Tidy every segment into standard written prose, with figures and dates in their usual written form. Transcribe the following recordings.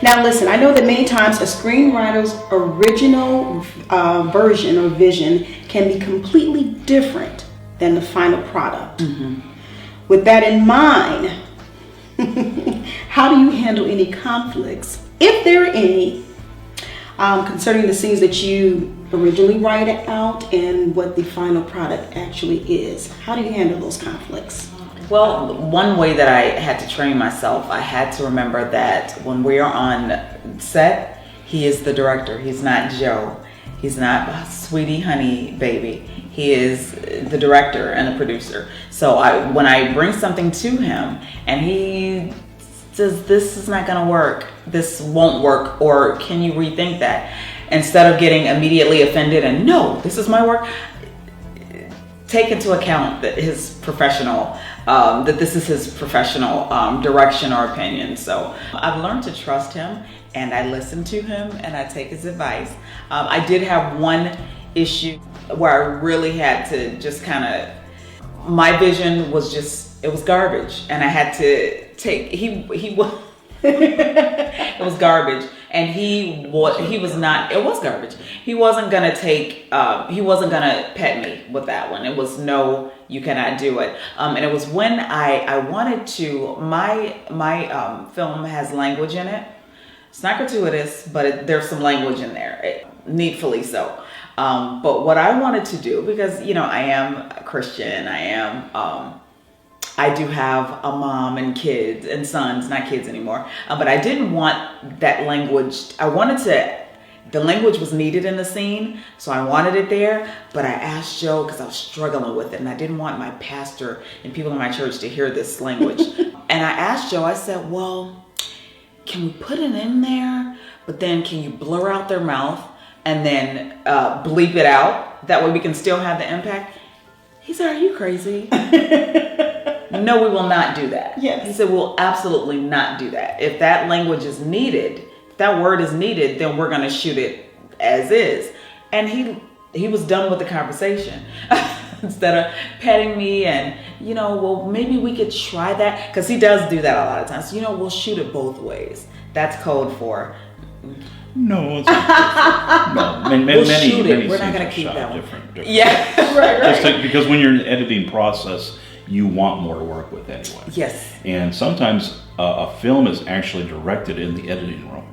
Now listen, I know that many times a screenwriter's original version or vision can be completely different than the final product. With that in mind, how do you handle any conflicts, if there are any, concerning the scenes that you originally write out and what the final product actually is? How do you handle those conflicts? Well, one way that I had to train myself, I had to remember that when we are on set, he is the director. He's not Joe. He's not sweetie, honey, baby. He is the director and the producer. So when I bring something to him and he says, this is not gonna work, this won't work, or can you rethink that? Instead of getting immediately offended and no, this is my work, take into account that his professional, that this is his professional direction or opinion. So I've learned to trust him, and I listen to him, and I take his advice. I did have one issue where I really had to just kind of, my vision was just, it was garbage, and I had to take, he was, it was garbage. And he was not, it was garbage. He wasn't gonna take, he wasn't gonna pet me with that one. It was no, you cannot do it. And it was when I wanted to, my film has language in it. It's not gratuitous, but there's some language in there, needfully so. But what I wanted to do, because, you know, I am a Christian, I do have a mom and kids and sons, not kids anymore. But I didn't want that language. The language was needed in the scene, so I wanted it there. But I asked Joe, because I was struggling with it, and I didn't want my pastor and people in my church to hear this language. And I asked Joe, I said, well, can we put it in there? But then can you blur out their mouth and then bleep it out? That way we can still have the impact. He said, are you crazy? No, we will not do that. Yes. He said, we'll absolutely not do that. If that language is needed, if that word is needed, then we're going to shoot it as is. And he was done with the conversation. Instead of petting me and, you know, well, maybe we could try that. Because he does do that a lot of times. You know, we'll shoot it both ways. That's code for... No, it's not. No, many We're not going to keep that one. Different. Yeah, right. Because when you're in the editing process, you want more to work with anyway. Yes. And sometimes a film is actually directed in the editing room.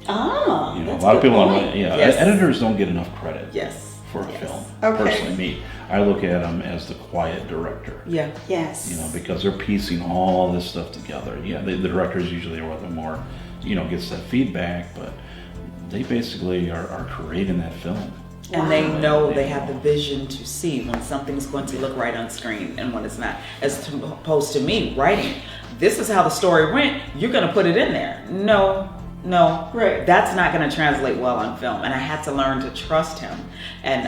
Ah, you know, that's a lot of people, Yes. Editors don't get enough credit. Yes. For a film. Okay. Personally, me, I look at them as the quiet director. Yeah. Yes. You know, because they're piecing all this stuff together. Yeah, the directors usually are the more, you know, gets that feedback, but they basically are creating that film. And they know they have the vision to see when something's going to look right on screen and when it's not. As opposed to me writing, this is how the story went, you're going to put it in there. No, right. That's not going to translate well on film. And I had to learn to trust him. And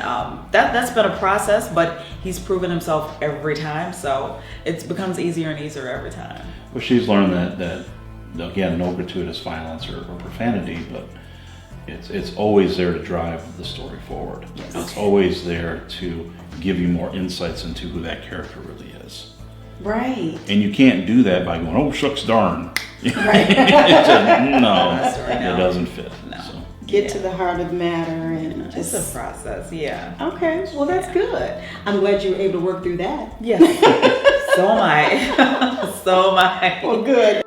that's been a process, but he's proven himself every time. So it becomes easier and easier every time. Well, she's learned that again, no gratuitous violence or profanity, but it's always there to drive the story forward. Yes. It's always there to give you more insights into who that character really is. Right. And you can't do that by going, oh, shucks darn. Right. It doesn't fit. No. So. Get to the heart of the matter and It's just... a process, yeah. Okay, well that's good. I'm glad you were able to work through that. Yes. So am I. So am I. Well, good.